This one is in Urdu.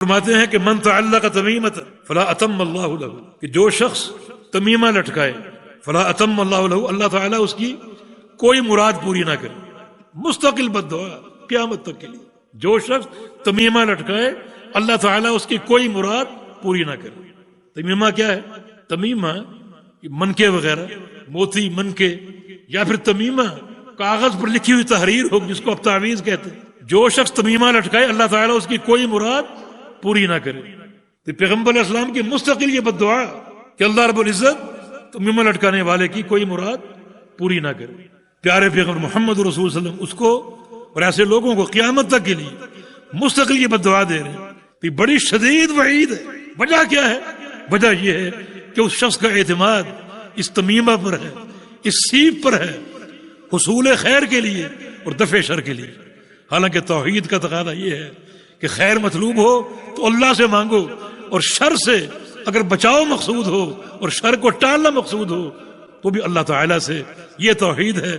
فرماتے ہیں کہ من تعلق تمیمۃ فلا اتم اللہ لہ، کہ جو شخص تمیمہ لٹکائے فلا اتم اللہ لہ، اللہ تعالیٰ اس کی کوئی مراد پوری نہ کرے. مستقل بد دعا قیامت تک کے لیے. جو شخص تمیمہ لٹکائے اللہ تعالیٰ اس کی کوئی مراد پوری نہ کرے. تمیمہ کیا ہے؟ تمیمہ منکے وغیرہ، موتی منکے، یا پھر تمیمہ کاغذ پر لکھی ہوئی تحریر ہو جس کو اب تعویذ کہتے ہیں. جو شخص تمیمہ لٹکائے اللہ تعالیٰ اس کی کوئی مراد پوری نہ کرے. تو پیغمبر علیہ السلام کی مستقل یہ بد دعا کہ اللہ رب العزت تمیمہ لٹکانے والے کی کوئی مراد پوری نہ کرے. پیارے پیغمبر محمد رسول صلی اللہ علیہ وسلم اس کو اور ایسے لوگوں کو قیامت تک کے لیے مستقل یہ بد دعا دے رہے ہیں. تو بڑی شدید وعید ہے. وجہ کیا ہے؟ وجہ یہ ہے کہ اس شخص کا اعتماد اس تمیمہ پر ہے، اس سیپ پر ہے، حصول خیر کے لیے اور دفع شر کے لیے. حالانکہ توحید کا تقاضا یہ ہے کہ خیر مطلوب ہو تو اللہ سے مانگو، اور شر سے اگر بچاؤ مقصود ہو اور شر کو ٹالنا مقصود ہو تو بھی اللہ تعالیٰ سے. یہ توحید ہے.